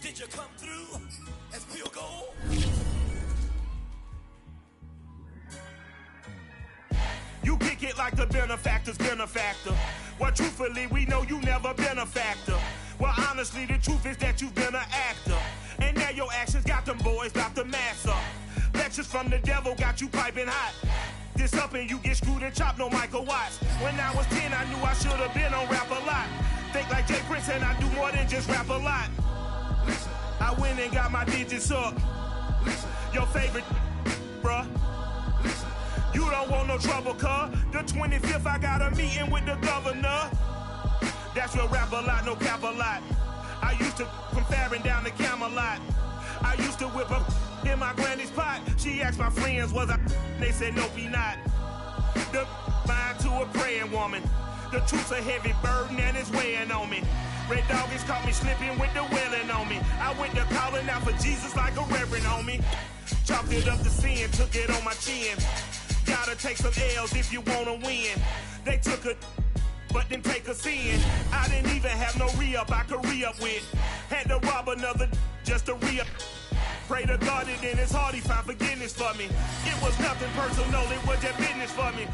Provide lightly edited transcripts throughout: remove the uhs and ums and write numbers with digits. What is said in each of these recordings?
Did you come through as pure gold? You kick it like the benefactor's benefactor. Well, truthfully, we know you never been a factor. Well, honestly, the truth is that you've been an actor. And now your actions got them boys got the mass up. Lectures from the devil got you piping hot. This up and you get screwed and chopped, no Michael Watts. When I was 10, I knew I should have been on Rap a Lot. Think like Jay Prince and I do more than just rap a lot. I went and got my digits up. Your favorite, bruh. You don't want no trouble, cuz. The 25th, I got a meeting with the governor. That's real rap a lot, no cap a lot. I used to from Farron down to Camelot. I used to whip up in my granny's pot. She asked my friends, was I? They said, nope, he not. The mind to a praying woman. The truth's a heavy burden and it's weighing on me. Red Doggies caught me slipping with the wailing on me. I went to calling out for Jesus like a reverend on me. Chalked it up to sin, took it on my chin. Gotta take some L's if you wanna win. They took a but didn't take a sin. I didn't even have no re-up I could re-up with. Had to rob another just to re-up. Pray to God that in his heart he found forgiveness for me. It was nothing personal, it was just business for me.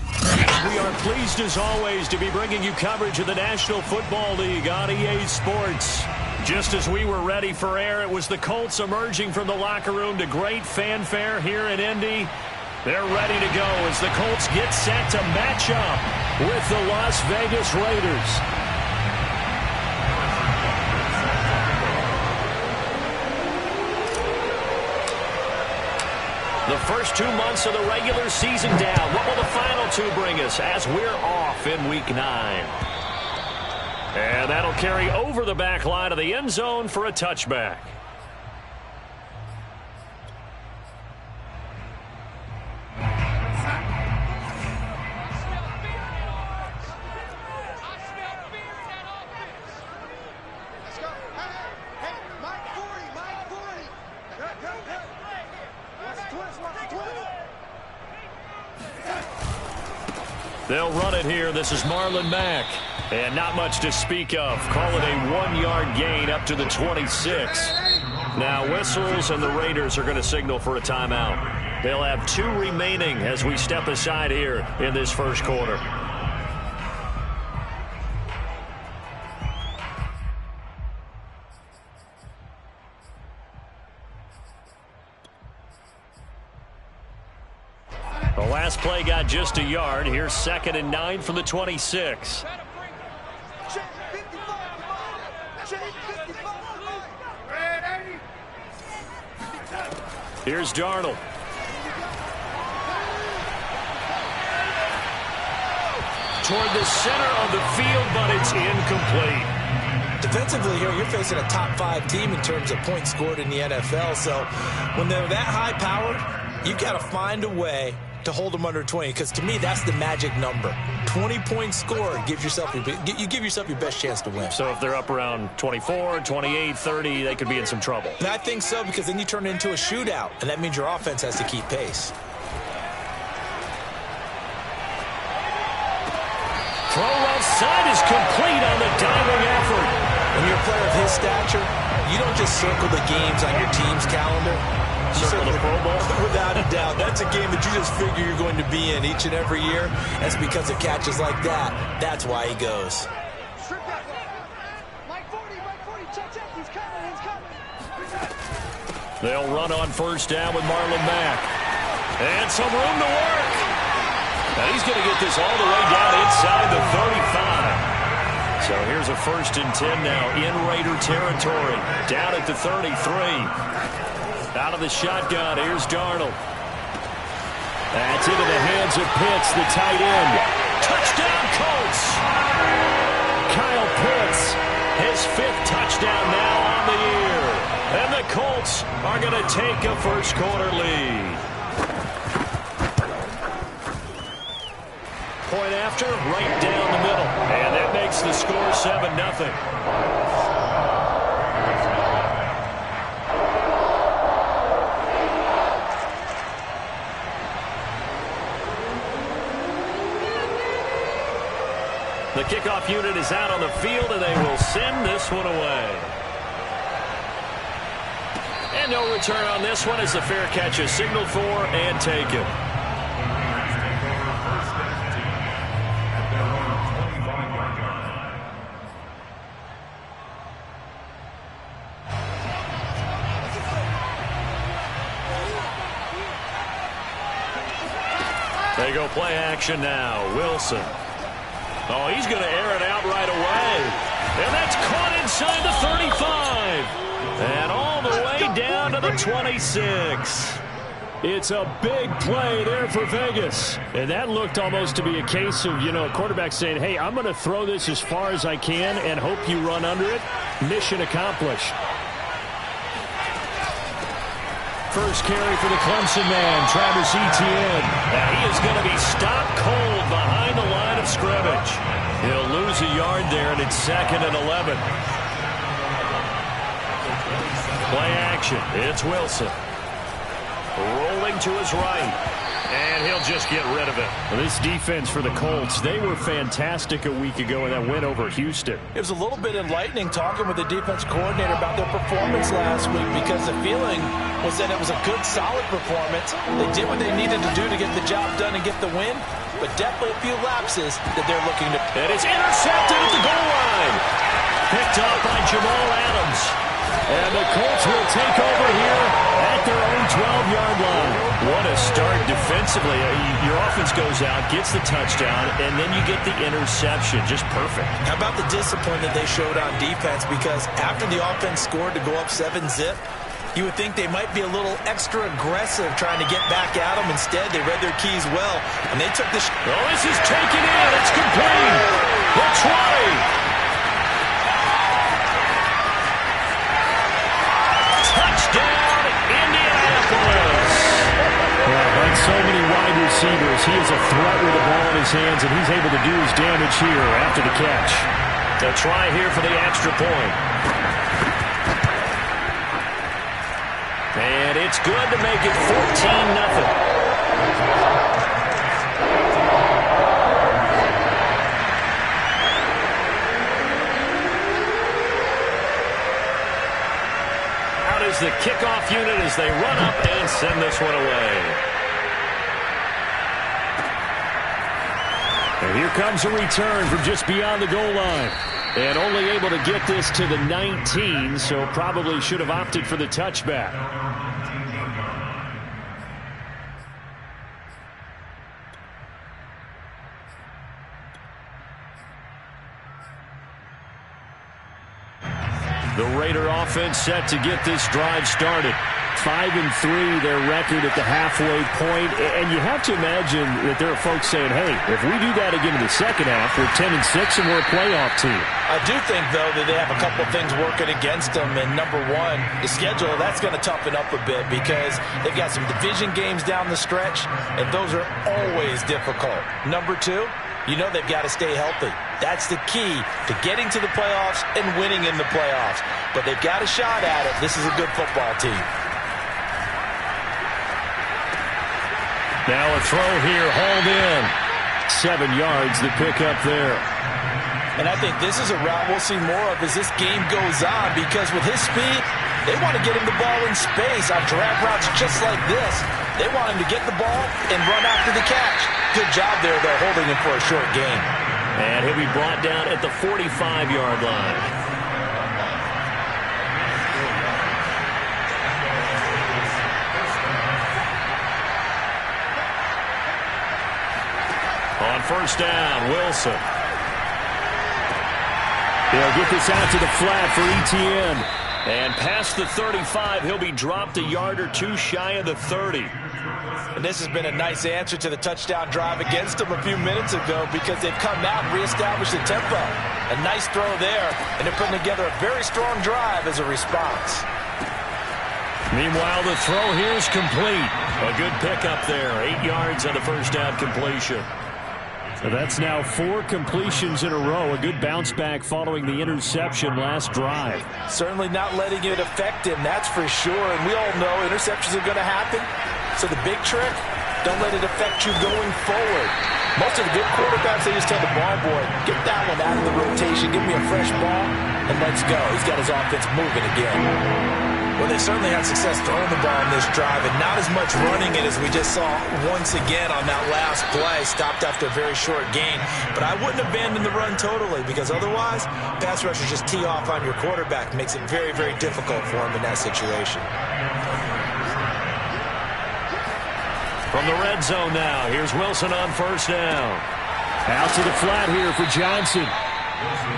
We are pleased as always to be bringing you coverage of the National Football League on EA Sports. Just as we were ready for air, it was the Colts emerging from the locker room to great fanfare here in Indy. They're ready to go as the Colts get set to match up with the Las Vegas Raiders. The first 2 months of the regular season down. What will the final two bring us as we're off in Week 9? And that'll carry over the back line of the end zone for a touchback. They'll run it here. This is Marlon Mack. And not much to speak of. Call it a 1-yard gain up to the 26. Now whistles and the Raiders are going to signal for a timeout. They'll have 2 remaining as we step aside here in this first quarter. The last play got just a yard. Here's 2nd and 9 from the 26. Here's Darnold. Toward the center of the field, but it's incomplete. Defensively here, you're facing a top 5 team in terms of points scored in the NFL. So when they're that high powered, you've got to find a way to hold them under 20, because to me that's the magic number. 20 points scored gives yourself you give yourself your best chance to win. So if they're up around 24, 28, 30, they could be in some trouble. And I think so, because then you turn it into a shootout, and that means your offense has to keep pace. Throw outside is complete on the diving effort. When you're a player of his stature, you don't just circle the games on your team's calendar. You circle the Pro Bowl? Without a doubt. That's a game that you just figure you're going to be in each and every year. That's because of catches like that. That's why he goes. They'll run on first down with Marlon Mack. And some room to work. Now he's going to get this all the way down inside the 35. So here's a 1st and 10 now in Raider territory. Down at the 33. Out of the shotgun, here's Darnold. That's into the hands of Pitts, the tight end. Touchdown, Colts! Kyle Pitts, his 5th touchdown now on the year. And the Colts are going to take a first quarter lead. Point after, right down the middle. And that makes the score 7-0. The kickoff unit is out on the field, and they will send this one away. And no return on this one as the fair catch is signaled for and taken. They go play action now. Wilson. Oh, he's going to air it out right away. And that's caught inside the 35. And all the way down to the 26. It's a big play there for Vegas. And that looked almost to be a case of, a quarterback saying, hey, I'm going to throw this as far as I can and hope you run under it. Mission accomplished. First carry for the Clemson man, Travis Etienne. Now he is going to be stopped cold behind the line of scrimmage. He'll lose a yard there, and it's 2nd and 11. Play action. It's Wilson. Rolling to his right. And he'll just get rid of it. Well, this defense for the Colts, they were fantastic a week ago in that win over Houston. It was a little bit enlightening talking with the defense coordinator about their performance last week because the feeling was that it was a good, solid performance. They did what they needed to do to get the job done and get the win, but definitely a few lapses that they're looking to. And it's intercepted at the goal line. Picked up by Jamal Adams. And the Colts will take over here at their own 12-yard line. What a start defensively. Your offense goes out, gets the touchdown, and then you get the interception. Just perfect. How about the discipline that they showed on defense? Because after the offense scored to go up 7-zip, you would think they might be a little extra aggressive trying to get back at them. Instead, they read their keys well, and they took the Oh, this is taken in. It's complete. The try. Touchdown, Indianapolis. Well, like so many wide receivers, he is a threat with the ball in his hands, and he's able to do his damage here after the catch. The try here for the extra point. And it's good to make it 14-0. The kickoff unit as they run up and send this one away. And here comes a return from just beyond the goal line. And only able to get this to the 19, so probably should have opted for the touchback. The Raider offense set to get this drive started. 5-3, their record at the halfway point. And you have to imagine that there are folks saying, hey, if we do that again in the second half, we're 10-6 and we're a playoff team. I do think, though, that they have a couple of things working against them. And number one, the schedule, that's going to toughen up a bit because they've got some division games down the stretch, and those are always difficult. Number two, you know they've got to stay healthy. That's the key to getting to the playoffs and winning in the playoffs. But they've got a shot at it. This is a good football team. Now a throw here, hauled in. 7 yards, the pickup there. And I think this is a route we'll see more of as this game goes on because with his speed, they want to get him the ball in space on drag routes just like this. They want him to get the ball and run after the catch. Good job there, though, holding him for a short gain. And he'll be brought down at the 45-yard line. On first down, Wilson. They'll get this out to the flat for Etienne. And past the 35, he'll be dropped a yard or two shy of the 30. And this has been a nice answer to the touchdown drive against them a few minutes ago because they've come out and reestablished the tempo. A nice throw there, and they're putting together a very strong drive as a response. Meanwhile, the throw here is complete. A good pickup there. 8 yards on the first down completion. So that's now 4 completions in a row. A good bounce back following the interception last drive. Certainly not letting it affect him, that's for sure. And we all know interceptions are going to happen. So the big trick, don't let it affect you going forward. Most of the good quarterbacks, they just tell the ball boy, get that one out of the rotation, give me a fresh ball, and let's go. He's got his offense moving again. Well, they certainly had success throwing the ball in this drive, and not as much running it as we just saw once again on that last play. Stopped after a very short gain. But I wouldn't abandon the run totally, because otherwise, pass rushers just tee off on your quarterback. Makes it very, very difficult for him in that situation. From the red zone now, here's Wilson on first down. Out to the flat here for Johnson.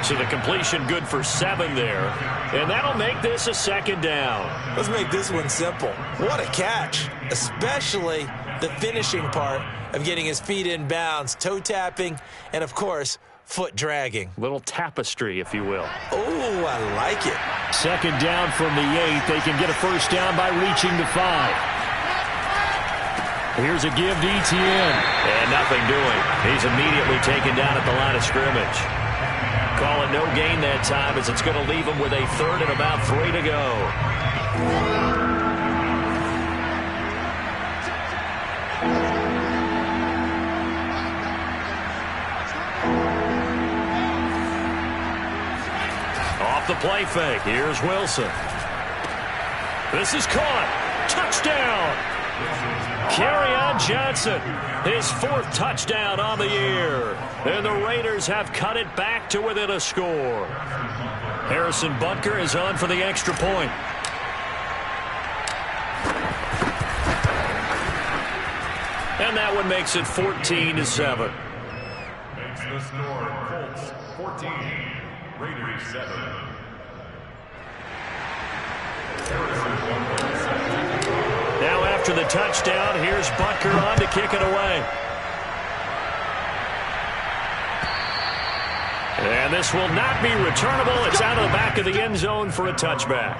So the completion good for 7 there. And that'll make this a second down. Let's make this one simple. What a catch. Especially the finishing part of getting his feet in bounds, toe tapping, and of course, foot dragging. Little tapestry, if you will. Oh, I like it. Second down from the 8. They can get a first down by reaching the 5. Here's a give to Etienne. And nothing doing. He's immediately taken down at the line of scrimmage. Call it no gain that time, as it's going to leave him with a 3rd and about 3 to go. Off the play fake. Here's Wilson. This is caught. Touchdown. Kerryon Johnson, his 4th touchdown on the year. And the Raiders have cut it back to within a score. Harrison Butker is on for the extra point. And that one makes it 14-7. Makes the score Colts 14, Raiders 7. Now after the touchdown, here's Butker on to kick it away. And this will not be returnable. It's out of the back of the end zone for a touchback.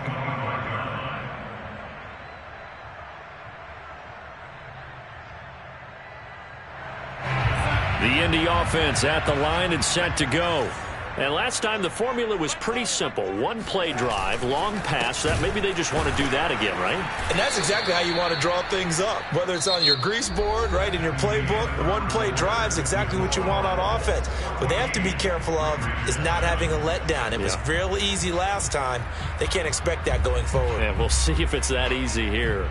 The Indy offense at the line and set to go. And last time the formula was pretty simple. 1 play drive, long pass. That maybe they just want to do that again, right? And that's exactly how you want to draw things up. Whether it's on your grease board, right, in your playbook, 1 play drive is exactly what you want on offense. What they have to be careful of is not having a letdown. It was real easy last time. They can't expect that going forward. And we'll see if it's that easy here.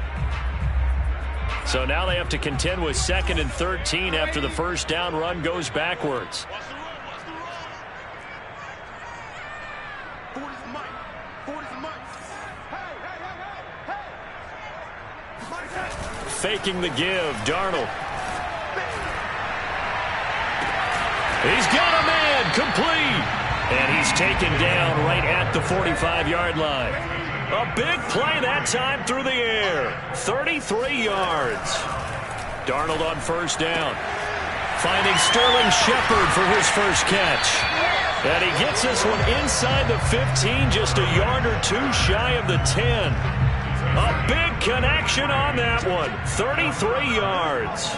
So now they have to contend with 2nd and 13 after the first down run goes backwards. Faking the give, Darnold. He's got a man, complete. And he's taken down right at the 45-yard line. A big play that time through the air. 33 yards. Darnold on first down. Finding Sterling Shepard for his first catch. And he gets this one inside the 15, just a yard or 2 shy of the 10. A big connection on that one. 33 yards.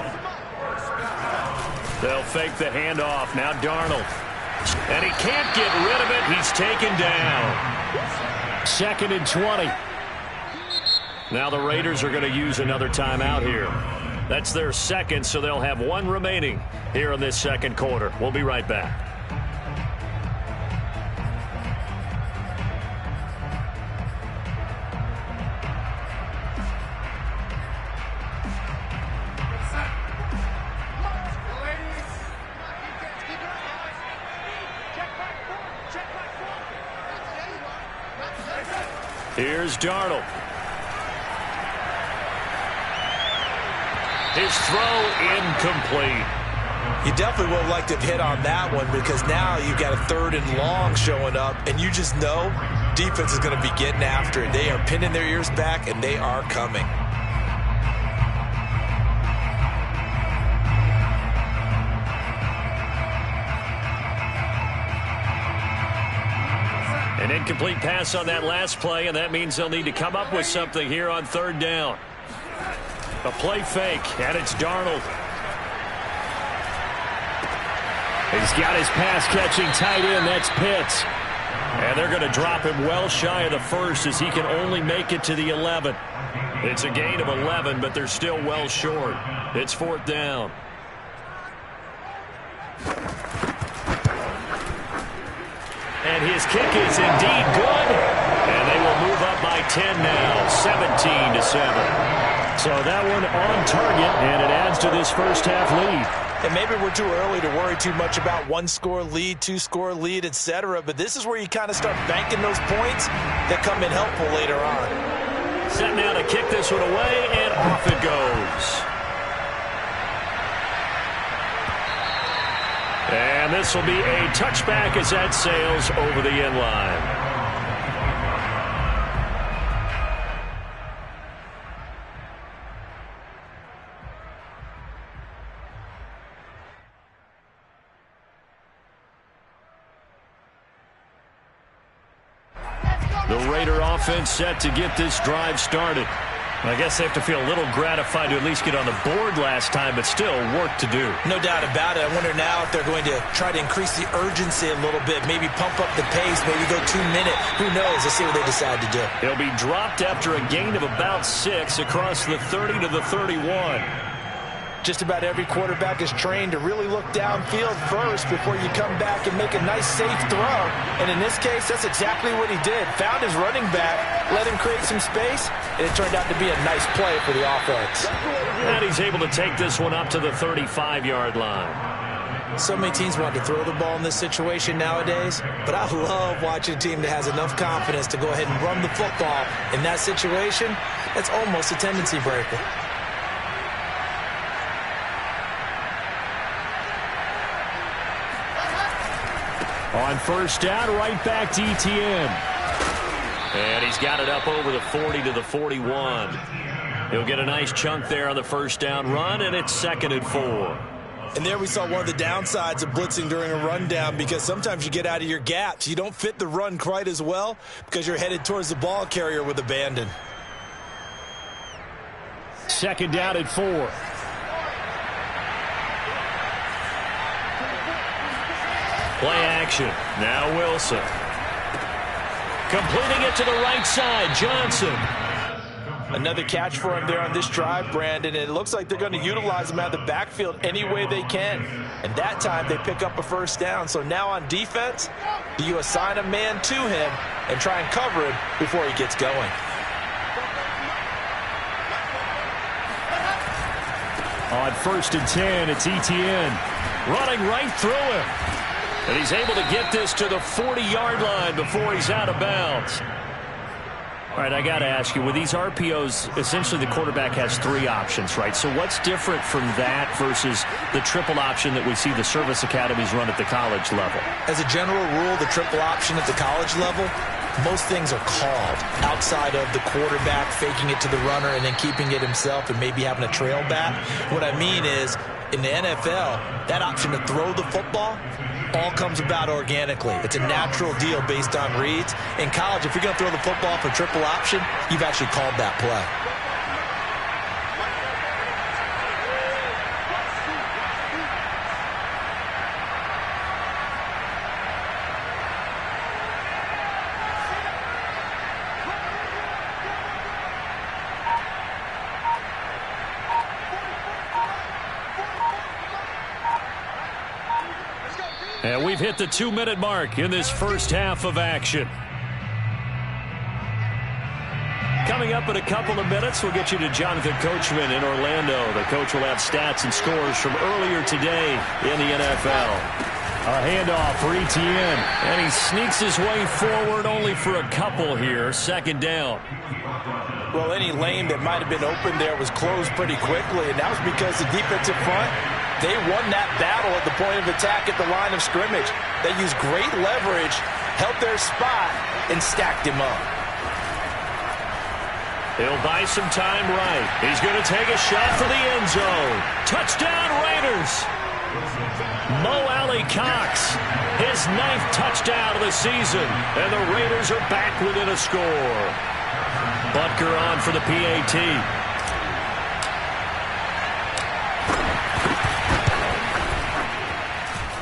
They'll fake the handoff. Now Darnold. And he can't get rid of it. He's taken down. 2nd and 20. Now the Raiders are going to use another timeout here. That's their 2nd, so they'll have 1 remaining here in this 2nd quarter. We'll be right back. Here's Darnold. His throw incomplete. You definitely would have liked to have hit on that one, because now you've got a 3rd and long showing up, and you just know defense is going to be getting after it. They are pinning their ears back, and they are coming. An incomplete pass on that last play, and that means they'll need to come up with something here on 3rd down. A play fake, and it's Darnold. He's got his pass-catching tight end. That's Pitts. And they're going to drop him well shy of the 1st, as he can only make it to the 11. It's a gain of 11, but they're still well short. It's 4th down. And his kick is indeed good. And they will move up by 10 now, 17-7. So that one on target, and it adds to this first half lead. And maybe we're too early to worry too much about one-score lead, two-score lead, etc. But this is where you kind of start banking those points that come in helpful later on. Set now to kick this one away, and off it goes. And this will be a touchback as that sails over the end line. The Raider offense set to get this drive started. I guess they have to feel a little gratified to at least get on the board last time, but still work to do. No doubt about it. I wonder now if they're going to try to increase the urgency a little bit, maybe pump up the pace, maybe go 2 minute. Who knows? Let's see what they decide to do. He'll be dropped after a gain of about 6 across the 30 to the 31. Just about every quarterback is trained to really look downfield first before you come back and make a nice, safe throw. And in this case, that's exactly what he did. Found his running back, let him create some space, and it turned out to be a nice play for the offense. And he's able to take this one up to the 35-yard line. So many teams want to throw the ball in this situation nowadays, but I love watching a team that has enough confidence to go ahead and run the football in that situation. That's almost a tendency breaker. On first down, right back to Etienne. And he's got it up over the 40 to the 41. He'll get a nice chunk there on the first down run, and it's 2nd and 4. And there we saw one of the downsides of blitzing during a rundown, because sometimes you get out of your gaps. You don't fit the run quite as well because you're headed towards the ball carrier with abandon. 2nd down and 4. Play action. Now Wilson. Completing it to the right side. Johnson. Another catch for him there on this drive, Brandon. And it looks like they're going to utilize him out of the backfield any way they can. And that time they pick up a first down. So now on defense, do you assign a man to him and try and cover him before he gets going? On 1st and 10, it's Etienne. Running right through him. And he's able to get this to the 40-yard line before he's out of bounds. All right, I got to ask you, with these RPOs, essentially the quarterback has 3 options, right? So what's different from that versus the triple option that we see the service academies run at the college level? As a general rule, the triple option at the college level, most things are called outside of the quarterback faking it to the runner and then keeping it himself and maybe having a trail back. What I mean is, in the NFL, that option to throw the football all comes about organically. It's a natural deal based on reads. In college, if you're going to throw the football for triple option, you've actually called that play. And we've hit the 2-minute mark in this first half of action. Coming up in a couple of minutes, we'll get you to Jonathan Coachman in Orlando. The coach will have stats and scores from earlier today in the NFL. A handoff for Etienne. And he sneaks his way forward only for a couple here. 2nd down. Well, any lane that might have been open there was closed pretty quickly, and that was because the defensive front, they won that battle at the point of attack at the line of scrimmage. They used great leverage, held their spot, and stacked him up. He'll buy some time right. He's going to take a shot for the end zone. Touchdown, Raiders! Mo Alley-Cox, his 9th touchdown of the season, and the Raiders are back within a score. Butker on for the PAT.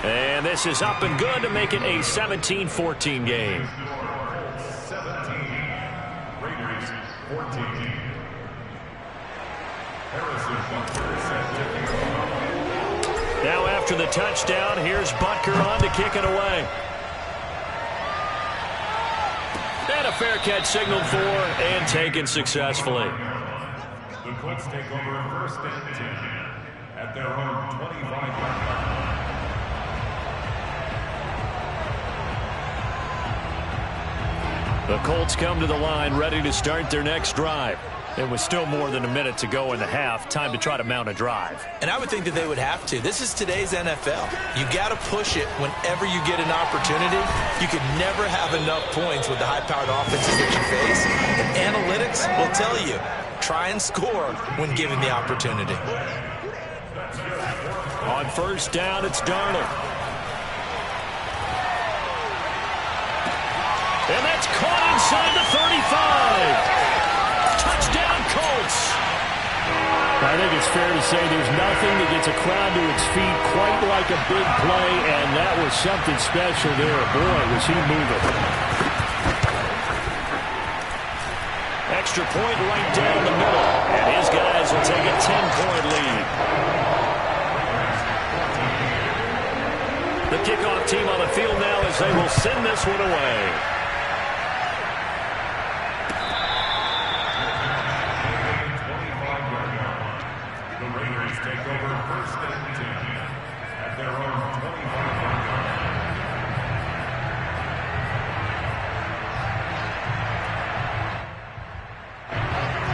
And this is up and good to make it a 17-14 game. 17, Raiders 14. Harrison Butker set to kick off. Now after the touchdown, here's Butker on to kick it away. And a fair catch signaled for and taken successfully. The Colts take over first and 10 at their own 25-yard line. The Colts come to the line ready to start their next drive. It was still more than a minute to go in the half. Time to try to mount a drive. And I would think that they would have to. This is today's NFL. You got to push it whenever you get an opportunity. You could never have enough points with the high-powered offenses that you face. And analytics will tell you, try and score when given the opportunity. On first down, it's Darnold. And that's caught inside the 35. Touchdown, Colts. I think it's fair to say there's nothing that gets a crowd to its feet quite like a big play, and that was something special there. Boy, was he moving. Extra point right down the middle, and his guys will take a 10-point lead. The kickoff team on the field now as they will send this one away.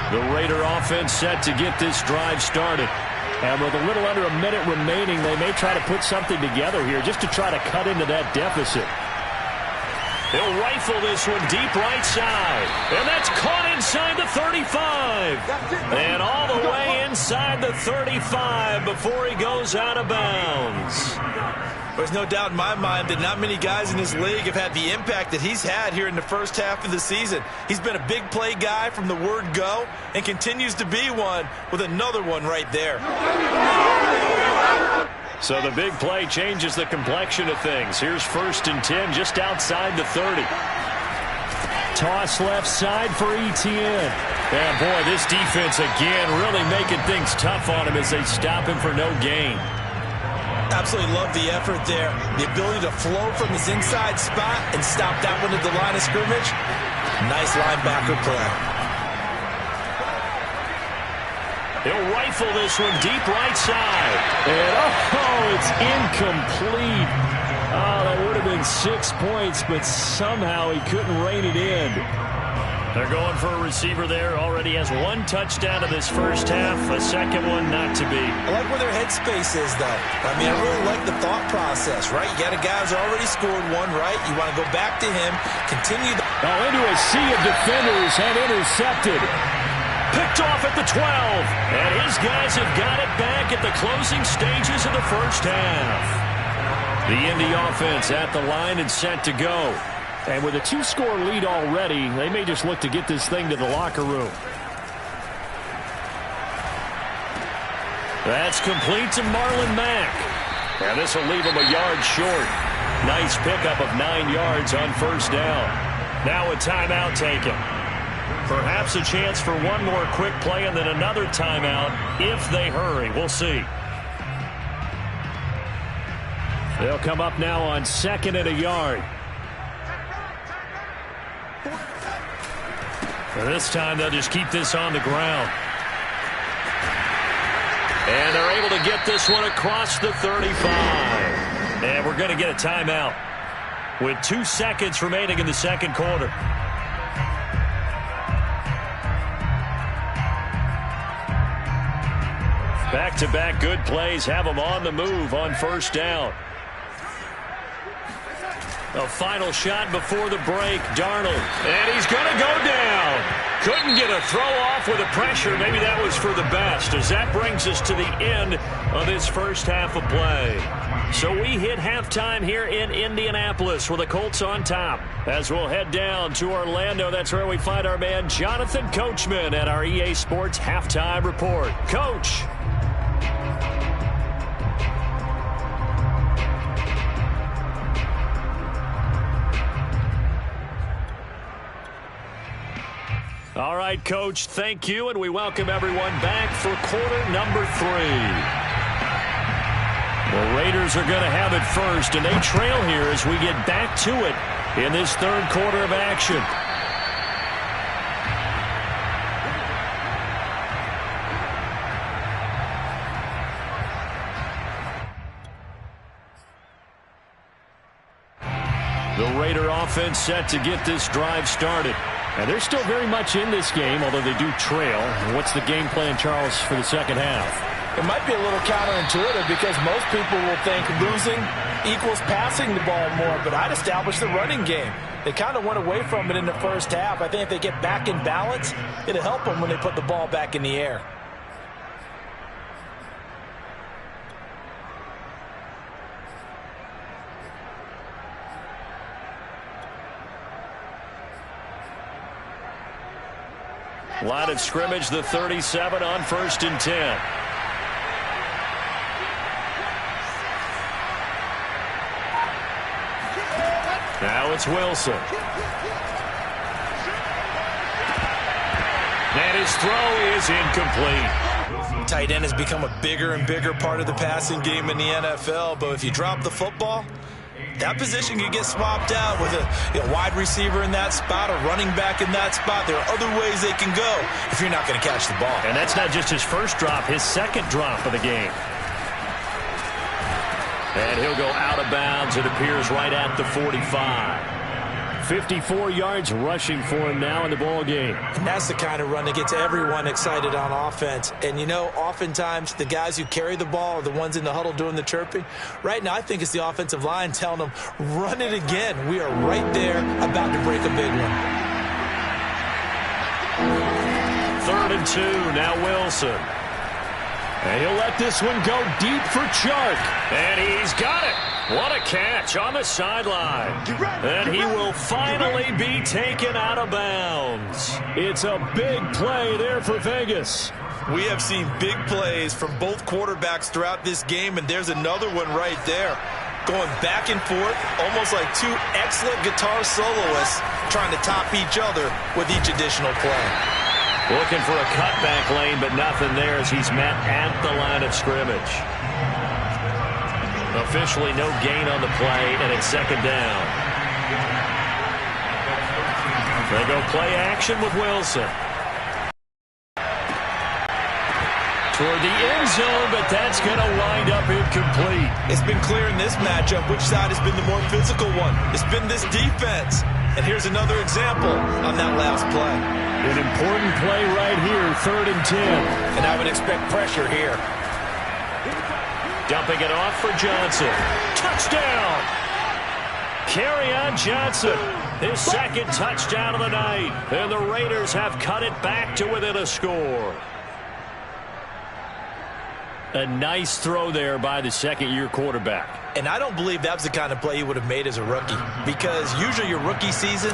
The Raider offense set to get this drive started. And with a little under a minute remaining, they may try to put something together here just to try to cut into that deficit. They'll rifle this one deep right side. And that's caught inside the 35. And all the way inside the 35 before he goes out of bounds. There's no doubt in my mind that not many guys in this league have had the impact that he's had here in the first half of the season. He's been a big play guy from the word go and continues to be one with another one right there. So the big play changes the complexion of things. Here's first and 10 just outside the 30. Toss left side for Etienne. And boy, this defense again really making things tough on him as they stop him for no gain. Absolutely love the effort there. The ability to flow from his inside spot and stop that one at the line of scrimmage. Nice linebacker play. He'll rifle this one deep right side. And it's incomplete. Oh, that would have been 6 points, but somehow he couldn't rein it in. They're going for a receiver there. Already has one touchdown in this first half. A second one not to be. I like where their headspace is, though. I mean, I really like the thought process, right? You got a guy who's already scored one, right? You want to go back to him, continue. Into a sea of defenders and intercepted. Picked off at the 12. And his guys have got it back at the closing stages of the first half. The Indy offense at the line and set to go. And with a 2-score lead already, they may just look to get this thing to the locker room. That's complete to Marlon Mack. And this will leave him a yard short. Nice pickup of 9 yards on first down. Now a timeout taken. Perhaps a chance for one more quick play and then another timeout if they hurry. We'll see. They'll come up now on 2nd and a yard. This time they'll just keep this on the ground. And they're able to get this one across the 35. And we're going to get a timeout with 2 seconds remaining in the second quarter. Back-to-back good plays have them on the move on first down. A final shot before the break, Darnold. And he's going to go down. Couldn't get a throw off with the pressure. Maybe that was for the best, as that brings us to the end of this first half of play. So we hit halftime here in Indianapolis with the Colts on top. As we'll head down to Orlando, that's where we find our man Jonathan Coachman at our EA Sports Halftime Report. Coach. All right, Coach, thank you, and we welcome everyone back for quarter number 3. The Raiders are going to have it first, and they trail here as we get back to it in this third quarter of action. The Raider offense set to get this drive started. And they're still very much in this game, although they do trail. What's the game plan, Charles, for the second half? It might be a little counterintuitive because most people will think losing equals passing the ball more, but I'd establish the running game. They kind of went away from it in the first half. I think if they get back in balance, it'll help them when they put the ball back in the air. Line of scrimmage, the 37 on 1st and 10. Now it's Wilson. And his throw is incomplete. Tight end has become a bigger and bigger part of the passing game in the NFL, but if you drop the football, that position can get swapped out with a wide receiver in that spot, a running back in that spot. There are other ways they can go if you're not going to catch the ball. And that's not just his first drop, his second drop of the game. And he'll go out of bounds, it appears, right at the 45. 54 yards rushing for him now in the ball game. And that's the kind of run that gets everyone excited on offense. And, you know, oftentimes the guys who carry the ball are the ones in the huddle doing the chirping. Right now, I think it's the offensive line telling them, run it again. We are right there about to break a big one. 3rd and 2, now Wilson. And he'll let this one go deep for Chark. And he's got it. What a catch on the sideline. And he will finally be taken out of bounds. It's a big play there for Vegas. We have seen big plays from both quarterbacks throughout this game, and there's another one right there. Going back and forth, almost like two excellent guitar soloists trying to top each other with each additional play. Looking for a cutback lane, but nothing there as he's met at the line of scrimmage. Officially no gain on the play, and it's 2nd down. They go play action with Wilson. Toward the end zone, but that's going to wind up incomplete. It's been clear in this matchup which side has been the more physical one. It's been this defense. And here's another example on that last play. An important play right here, 3rd and 10. And I would expect pressure here. Dumping it off for Johnson. Touchdown! Kerryon Johnson, his 2nd touchdown of the night. And the Raiders have cut it back to within a score. A nice throw there by the second-year quarterback. And I don't believe that was the kind of play he would have made as a rookie, because usually your rookie season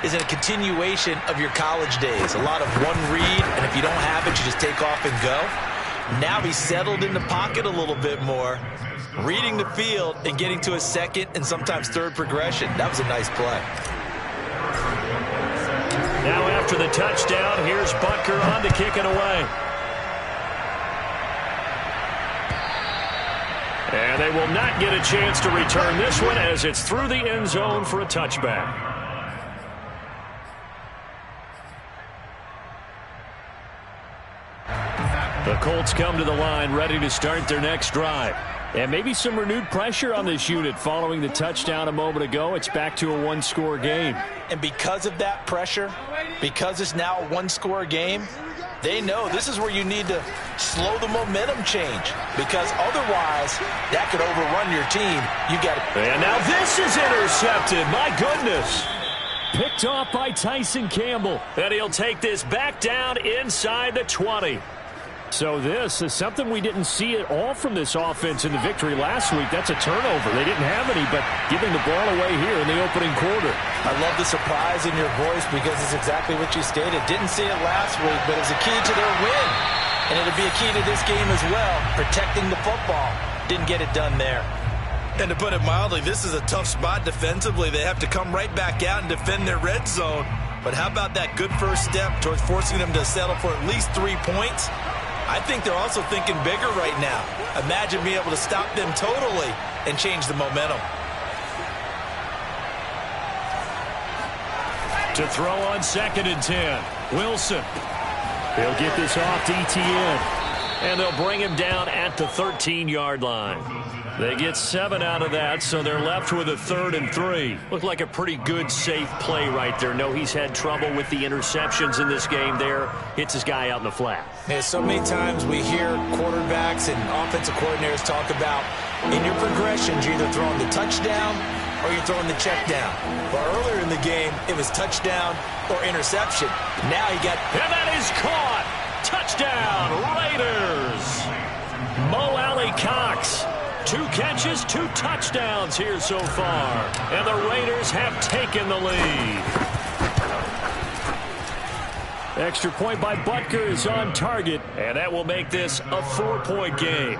is a continuation of your college days. A lot of one read, and if you don't have it, you just take off and go. Now he's settled in the pocket a little bit more, reading the field and getting to his 2nd and sometimes 3rd progression. That was a nice play. Now after the touchdown, here's Butker on to kick it away. And they will not get a chance to return this one as it's through the end zone for a touchback. The Colts come to the line ready to start their next drive. And maybe some renewed pressure on this unit following the touchdown a moment ago. It's back to a one-score game. And because of that pressure, because it's now a one-score game, they know this is where you need to slow the momentum change, because otherwise that could overrun your team. You got to. And now this is intercepted. My goodness. Picked off by Tyson Campbell. And he'll take this back down inside the 20. So this is something we didn't see at all from this offense in the victory last week. That's a turnover. They didn't have any, but giving the ball away here in the opening quarter. I love the surprise in your voice, because it's exactly what you stated. Didn't see it last week, but it was a key to their win. And it'll be a key to this game as well, protecting the football. Didn't get it done there. And to put it mildly, this is a tough spot defensively. They have to come right back out and defend their red zone. But how about that good first step towards forcing them to settle for at least 3 points? I think they're also thinking bigger right now. Imagine being able to stop them totally and change the momentum. To throw on 2nd and 10. Wilson. He'll get this off to Etienne. And they'll bring him down at the 13-yard line. They get 7 out of that, so they're left with a 3rd and 3. Looked like a pretty good, safe play right there. No, he's had trouble with the interceptions in this game there. Hits his guy out in the flat. And so many times we hear quarterbacks and offensive coordinators talk about in your progressions, you're either throwing the touchdown or you're throwing the check down. But earlier in the game, it was touchdown or interception. Now you got... And that is caught! Touchdown, Raiders! Mo Alley-Cox. 2 catches, 2 touchdowns here so far. And the Raiders have taken the lead. Extra point by Butker is on target, and that will make this a 4-point game.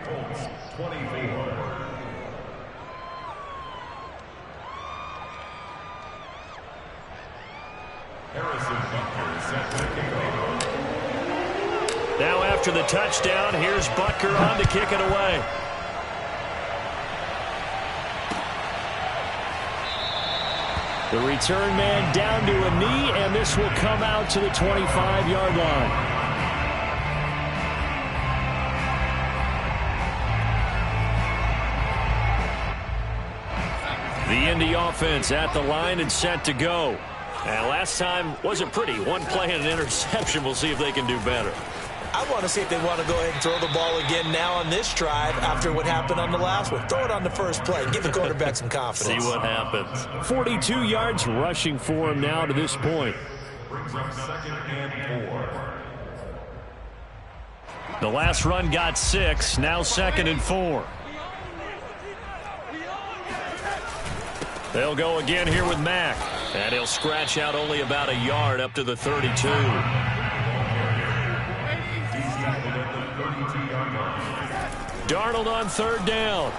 Colts 24. Harrison Butker set to kick off. Now after the touchdown, here's Butker on to kick it away. The return man down to a knee, and this will come out to the 25-yard line. The Indy offense at the line and set to go. And last time wasn't pretty. One play and an interception. We'll see if they can do better. I want to see if they want to go ahead and throw the ball again now on this drive after what happened on the last one. Throw it on the first play. Give the quarterback some confidence. See what happens. 42 yards rushing for him now to this point. Brings up 2nd and 4. The last run got 6. Now 2nd and 4. They'll go again here with Mack. And he'll scratch out only about a yard up to the 32. Darnold on 3rd down.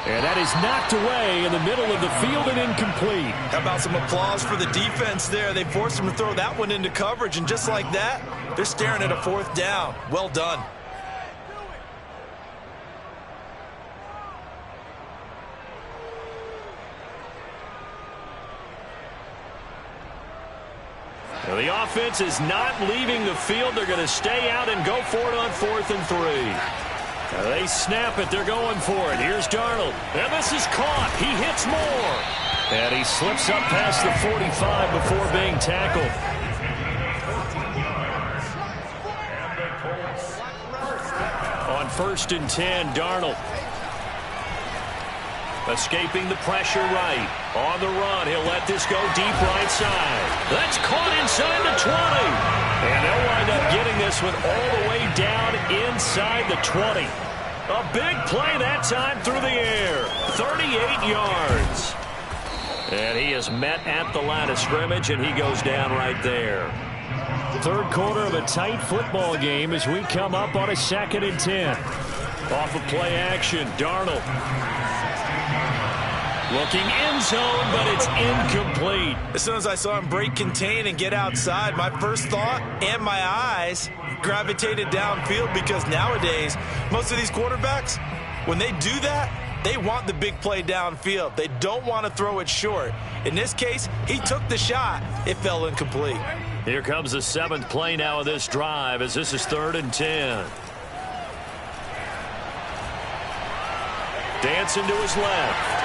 And that is knocked away in the middle of the field and incomplete. How about some applause for the defense there? They forced him to throw that one into coverage, and just like that, they're staring at a 4th down. Well done. Now the offense is not leaving the field. They're going to stay out and go for it on 4th and 3. They snap it. They're going for it. Here's Darnold. And this is caught. He hits Moore. And he slips up past the 45 before being tackled. On 1st and 10, Darnold. Escaping the pressure right. On the run, he'll let this go deep right side. That's caught inside the 20. And they'll wind up getting this one all the way down inside the 20. A big play that time through the air. 38 yards. And he is met at the line of scrimmage, and he goes down right there. 3rd quarter of a tight football game as we come up on a 2nd and 10. Off of play action, Darnold. Looking end zone, but it's incomplete. As soon as I saw him break contain and get outside, my first thought and my eyes gravitated downfield, because nowadays, most of these quarterbacks, when they do that, they want the big play downfield. They don't want to throw it short. In this case, he took the shot. It fell incomplete. Here comes the 7th play now of this drive as this is 3rd and 10. Dancing to his left.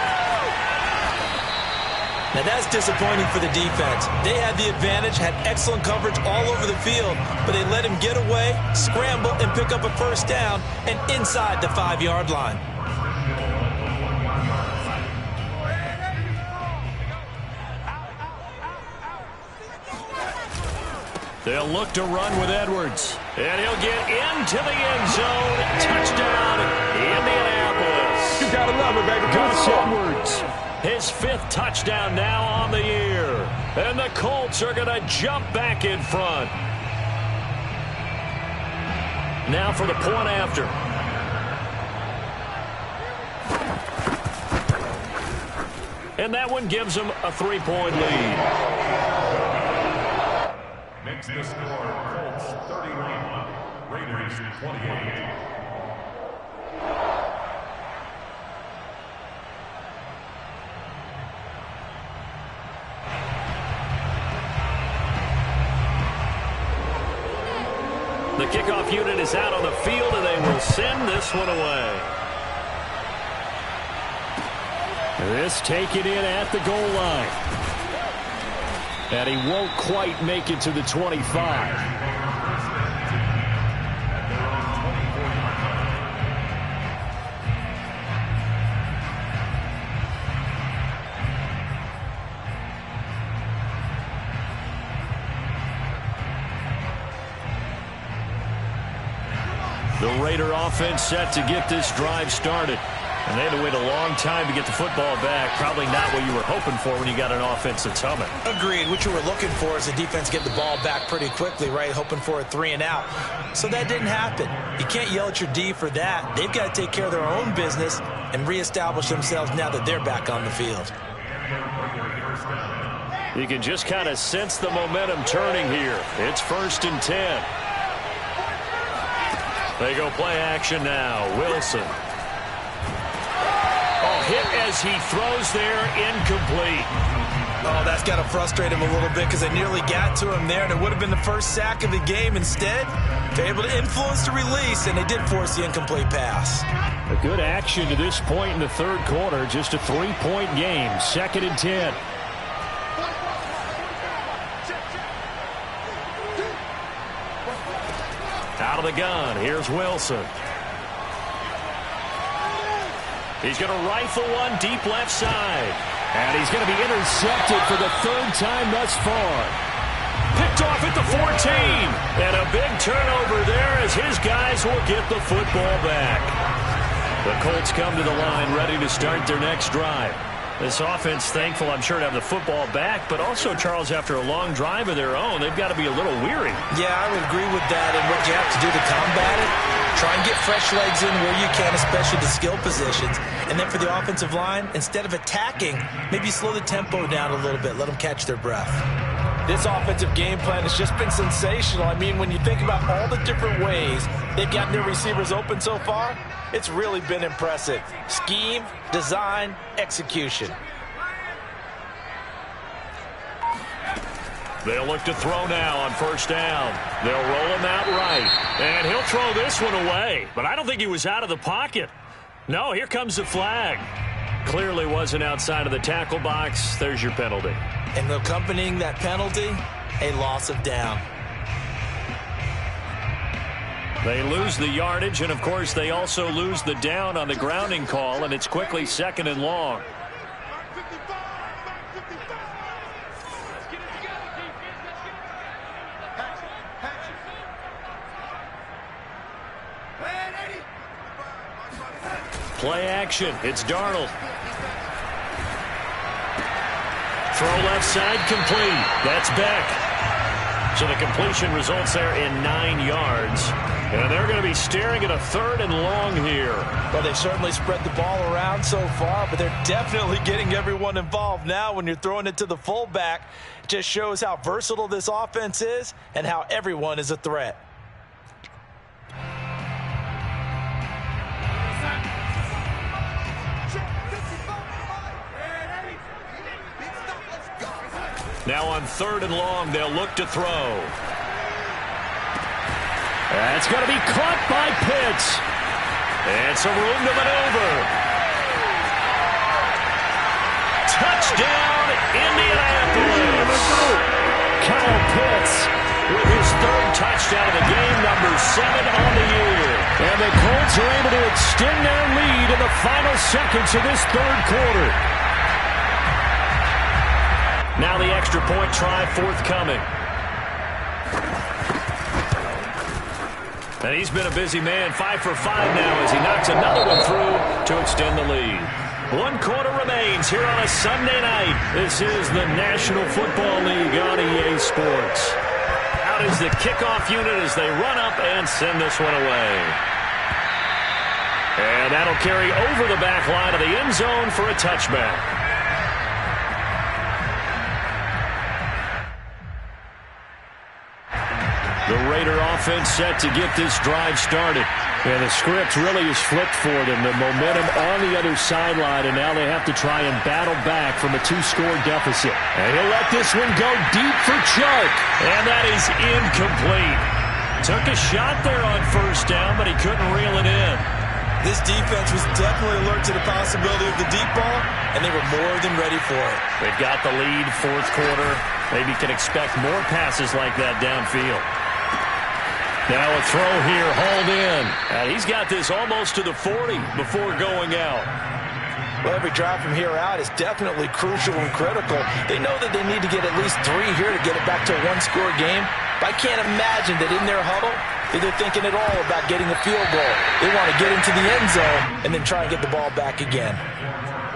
Now that's disappointing for the defense. They had the advantage, had excellent coverage all over the field, but they let him get away, scramble, and pick up a 1st down and inside the 5-yard line. They'll look to run with Edwards. And he'll get into the end zone. Touchdown, Indianapolis. You gotta love it, baby. Gus Edwards. His 5th touchdown now on the year. And the Colts are going to jump back in front. Now for the point after. And that one gives them a 3-point lead. Makes the score Colts 31, Raiders 28. The kickoff unit is out on the field, and they will send this one away. This taken in at the goal line. And he won't quite make it to the 25. The Raider offense set to get this drive started. And they had to wait a long time to get the football back. Probably not what you were hoping for when you got an offense that's humming. Agreed. What you were looking for is the defense get the ball back pretty quickly, right? Hoping for a 3 and out. So that didn't happen. You can't yell at your D for that. They've got to take care of their own business and reestablish themselves now that they're back on the field. You can just kind of sense the momentum turning here. It's 1st and 10. They go play action now. Wilson. Oh, hit as he throws there, incomplete. Oh, that's got to frustrate him a little bit because they nearly got to him there, and it would have been the first sack of the game. Instead, they're able to influence the release, and they did force the incomplete pass. A good action to this point in the 3rd quarter. Just a 3-point game. 2nd and 10. Out of the gun, here's Wilson. He's going to rifle one deep left side. And he's going to be intercepted for the 3rd time thus far. Picked off at the 14. And a big turnover there as his guys will get the football back. The Colts come to the line ready to start their next drive. This offense thankful, I'm sure, to have the football back, but also, Charles, after a long drive of their own, they've got to be a little weary. Yeah, I would agree with that, and what you have to do to combat it, try and get fresh legs in where you can, especially the skill positions. And then for the offensive line, instead of attacking, maybe slow the tempo down a little bit, let them catch their breath. This offensive game plan has just been sensational. I mean, when you think about all the different ways they've gotten their receivers open so far, it's really been impressive. Scheme, design, execution. They'll look to throw now on 1st down. They'll roll him out right. And he'll throw this one away. But I don't think he was out of the pocket. No, here comes the flag. Clearly wasn't outside of the tackle box. There's your penalty. And accompanying that penalty, a loss of down. They lose the yardage, and, of course, they also lose the down on the grounding call, and it's quickly 2nd and long. Play action. It's Darnold. Throw left side complete. That's Beck. So the completion results there in 9 yards. And they're going to be staring at a 3rd and long here. Well, they've certainly spread the ball around so far, but they're definitely getting everyone involved now when you're throwing it to the fullback. It just shows how versatile this offense is and how everyone is a threat. Now on 3rd and long, they'll look to throw. That's going to be caught by Pitts. And some room to maneuver. Touchdown, Indianapolis. Kyle Pitts with his 3rd touchdown of the game, number 7 on the year. And the Colts are able to extend their lead in the final seconds of this 3rd quarter. Now the extra point try forthcoming. And he's been a busy man, 5 for 5 now as he knocks another one through to extend the lead. 1 quarter remains here on a Sunday night. This is the National Football League on EA Sports. Out is the kickoff unit as they run up and send this one away. And that'll carry over the back line of the end zone for a touchback. The Raider offense set to get this drive started. Yeah, the script really is flipped for them. The momentum on the other sideline, and now they have to try and battle back from a 2-score deficit. And he'll let this one go deep for Chark. And that is incomplete. Took a shot there on first down, but he couldn't reel it in. This defense was definitely alert to the possibility of the deep ball, and they were more than ready for it. They've got the lead, fourth quarter. Maybe can expect more passes like that downfield. Now a throw here, hauled in. And he's got this almost to the 40 before going out. Well, every drive from here out is definitely crucial and critical. They know that they need to get at least 3 here to get it back to a 1-score game. But I can't imagine that in their huddle, they're thinking at all about getting a field goal. They want to get into the end zone and then try and get the ball back again.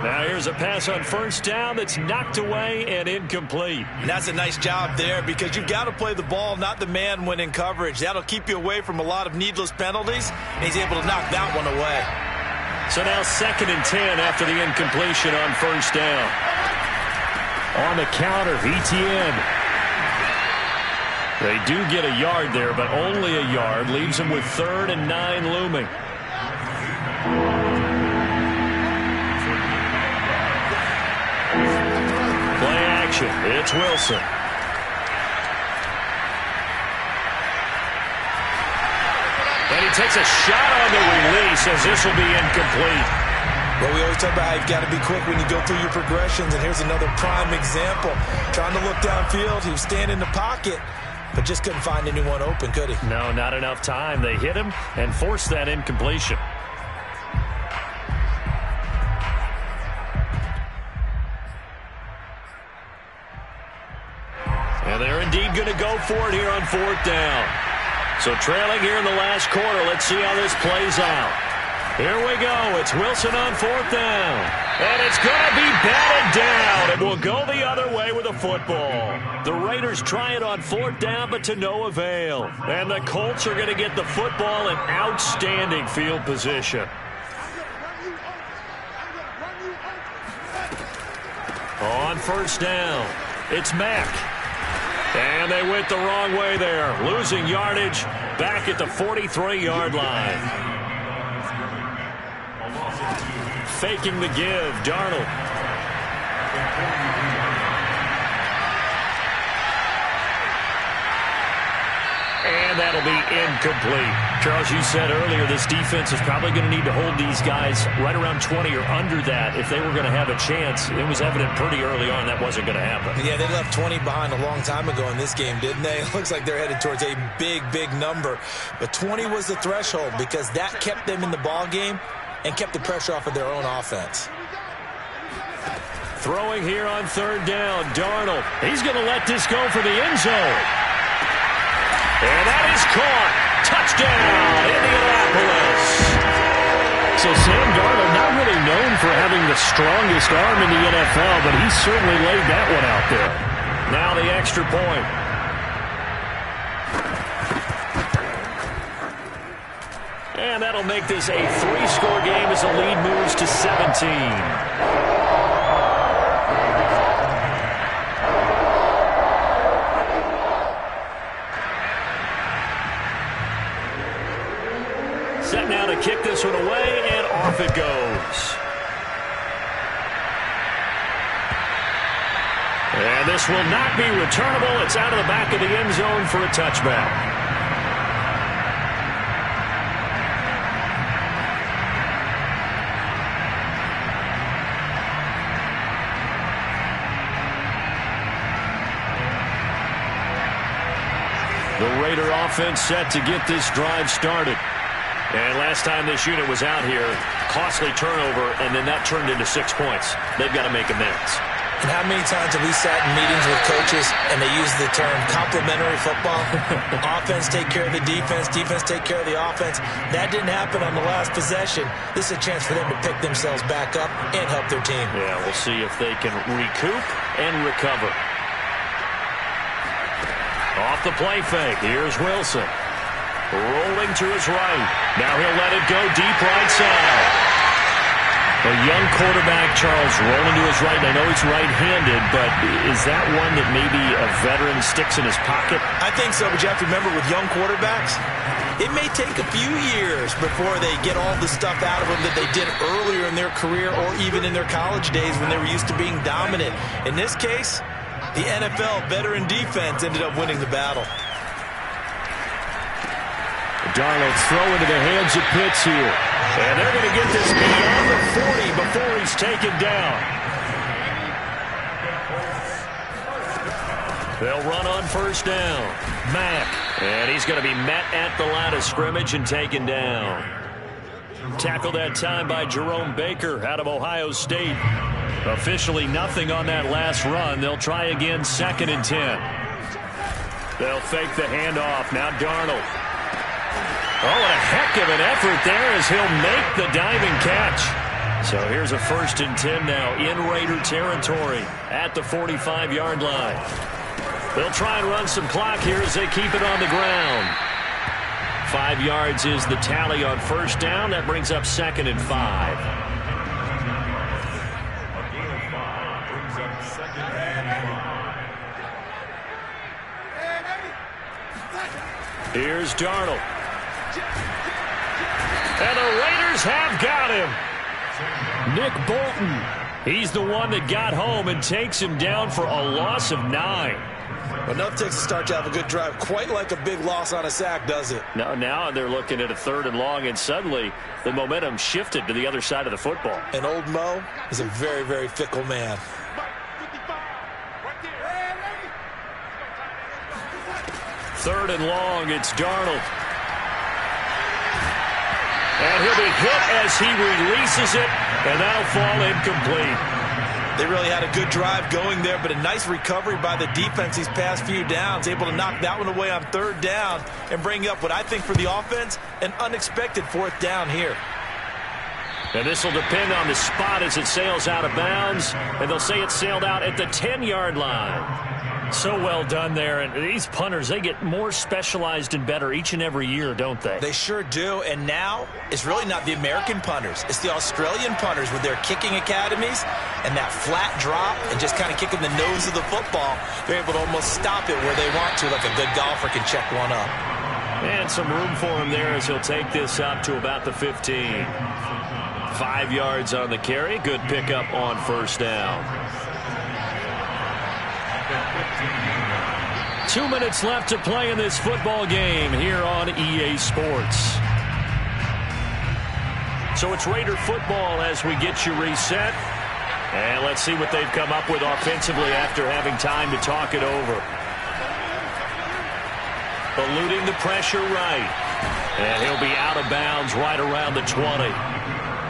Now here's a pass on first down that's knocked away and incomplete. And that's a nice job there because you've got to play the ball, not the man when in coverage. That'll keep you away from a lot of needless penalties, and he's able to knock that one away. So now 2nd and 10 after the incompletion on first down. On the counter, Etienne. They do get a yard there, but only a yard. Leaves them with 3rd and 9 looming. Play action. It's Wilson. And he takes a shot on the release as this will be incomplete. Well, we always talk about how you've got to be quick when you go through your progressions, and here's another prime example. Trying to look downfield, he was standing in the pocket, but just couldn't find anyone open, could he? No, not enough time. They hit him and forced that incompletion. And they're indeed going to go for it here on 4th down. So trailing here in the last quarter, let's see how this plays out. Here we go. It's Wilson on 4th down. And it's going to be batted down. And we'll go the other way with a football. The Raiders try it on 4th down, but to no avail. And the Colts are going to get the football in outstanding field position. On first down, it's Mack. And they went the wrong way there. Losing yardage back at the 43-yard line. Faking the give, Darnold. And that'll be incomplete. Charles, you said earlier this defense is probably going to need to hold these guys right around 20 or under that if they were going to have a chance. It was evident pretty early on that wasn't going to happen. Yeah, they left 20 behind a long time ago in this game, didn't they? It looks like they're headed towards a big, big number. But 20 was the threshold because that kept them in the ball game and kept the pressure off of their own offense. Throwing here on 3rd down, Darnold. He's going to let this go for the end zone. And that is caught. Touchdown, Indianapolis. So Sam Darnold, not really known for having the strongest arm in the NFL, but he certainly laid that one out there. Now the extra point. And that'll make this a 3-score game as the lead moves to 17. Set now to kick this one away, and off it goes. And this will not be returnable. It's out of the back of the end zone for a touchback. The Raider offense set to get this drive started. And last time this unit was out here, costly turnover, and then that turned into 6 points. They've got to make amends. And how many times have we sat in meetings with coaches and they use the term complementary football? Offense take care of the defense, defense take care of the offense. That didn't happen on the last possession. This is a chance for them to pick themselves back up and help their team. Yeah, we'll see if they can recoup and recover. Off the play fake, here's Wilson. Rolling to his right. Now he'll let it go deep right side. A young quarterback, Charles, rolling to his right. I know he's right-handed, but is that one that maybe a veteran sticks in his pocket? I think so, but you have to remember with young quarterbacks, it may take a few years before they get all the stuff out of them that they did earlier in their career or even in their college days when they were used to being dominant. In this case, the NFL veteran defense ended up winning the battle. Darnold throw into the hands of Pitts here. And they're going to get this beyond the 40 before he's taken down. They'll run on first down. Mack. And he's going to be met at the line of scrimmage and taken down. Tackled that time by Jerome Baker out of Ohio State. Officially nothing on that last run. They'll try again, 2nd and 10. They'll fake the handoff. Now Darnold. Oh, what a heck of an effort there as he'll make the diving catch. So here's a 1st and 10 now in Raider territory at the 45-yard line. They'll try and run some clock here as they keep it on the ground. 5 yards is the tally on first down. That brings up 2nd and 5. Here's Darnold. And the Raiders have got him. Nick Bolton. He's the one that got home and takes him down for a loss of 9. Enough takes a start to have a good drive. Quite like a big loss on a sack, does it? Now they're looking at a 3rd and long, and suddenly the momentum shifted to the other side of the football. And old Mo is a very, very fickle man. 3rd and long, it's Darnold. And he'll be hit as he releases it, and that'll fall incomplete. They really had a good drive going there, but a nice recovery by the defense these past few downs, able to knock that one away on 3rd down and bring up what I think for the offense, an unexpected 4th down here. And this will depend on the spot as it sails out of bounds, and they'll say it sailed out at the 10-yard line. So well done there, and these punters, they get more specialized and better each and every year, don't they? They sure do, and now it's really not the American punters. It's the Australian punters with their kicking academies and that flat drop and just kind of kicking the nose of the football. They're able to almost stop it where they want to, like a good golfer can check one up. And some room for him there as he'll take this up to about the 15. 5 yards on the carry. Good pickup on first down. 2 minutes left to play in this football game here on EA Sports. So it's Raider football as we get you reset. And let's see what they've come up with offensively after having time to talk it over. Eluding the pressure right. And he'll be out of bounds right around the 20.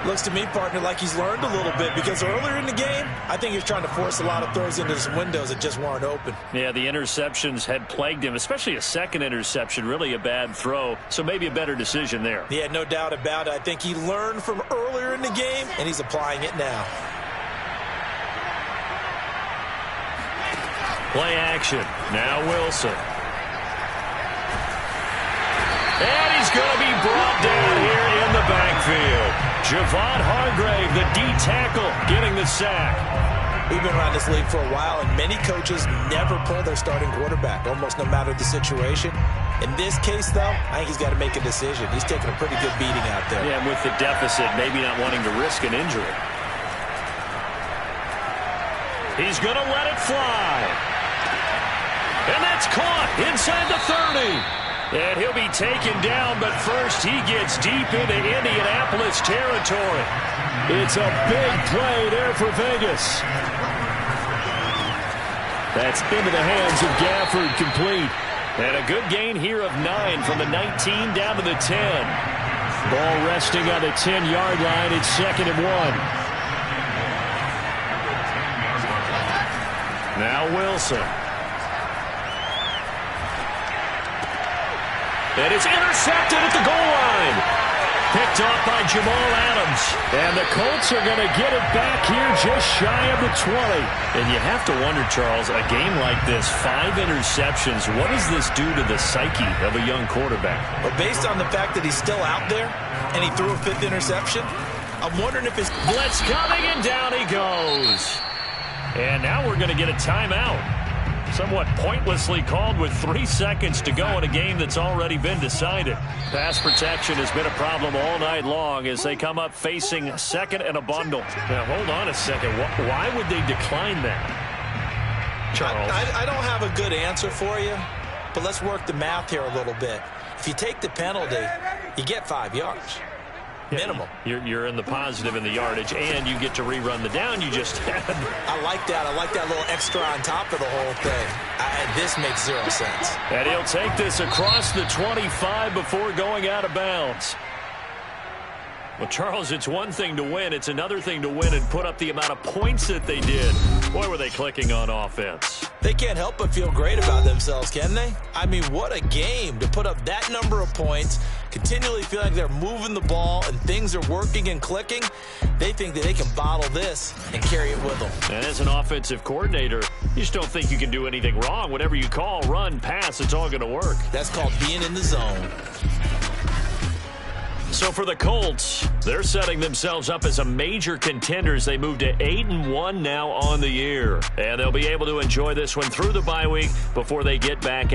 Looks to me, partner, like he's learned a little bit because earlier in the game, I think he was trying to force a lot of throws into some windows that just weren't open. Yeah, the interceptions had plagued him, especially a second interception, really a bad throw. So maybe a better decision there. Yeah, no doubt about it. I think he learned from earlier in the game, and he's applying it now. Play action. Now Wilson. And he's going to be brought down here in the backfield. Javon Hargrave, the D-tackle, getting the sack. We've been around this league for a while, and many coaches never pull their starting quarterback, almost no matter the situation. In this case, though, I think he's got to make a decision. He's taking a pretty good beating out there. Yeah, and with the deficit, maybe not wanting to risk an injury. He's going to let it fly. And that's caught inside the 30. And he'll be taken down, but first he gets deep into Indianapolis territory. It's a big play there for Vegas. That's into the hands of Gafford, complete. And a good gain here of 9 from the 19 down to the 10. Ball resting on the 10-yard line. It's 2nd and 1. Now Wilson. And it's intercepted at the goal line. Picked off by Jamal Adams. And the Colts are going to get it back here just shy of the 20. And you have to wonder, Charles, a game like this, 5 interceptions, what does this do to the psyche of a young quarterback? Well, based on the fact that he's still out there and he threw a 5th interception, I'm wondering if it's... Blitz coming, and down he goes. And now we're going to get a timeout. Somewhat pointlessly called with 3 seconds to go in a game that's already been decided. Pass protection has been a problem all night long as they come up facing second and a bundle. Now, hold on a second. Why would they decline that, Charles? I don't have a good answer for you, but let's work the math here a little bit. If you take the penalty, you get 5 yards. Minimum. You're in the positive in the yardage, and you get to rerun the down you just had. I like that. I like that little extra on top of the whole thing. This makes 0 sense. And he'll take this across the 25 before going out of bounds. Well, Charles, it's one thing to win. It's another thing to win and put up the amount of points that they did. Boy, were they clicking on offense. They can't help but feel great about themselves, can they? I mean, what a game to put up that number of points, continually feel like they're moving the ball and things are working and clicking. They think that they can bottle this and carry it with them. And as an offensive coordinator, you just don't think you can do anything wrong. Whatever you call, run, pass, it's all going to work. That's called being in the zone. So for the Colts, they're setting themselves up as a major contenders. They move to 8-1 now on the year. And they'll be able to enjoy this one through the bye week before they get back at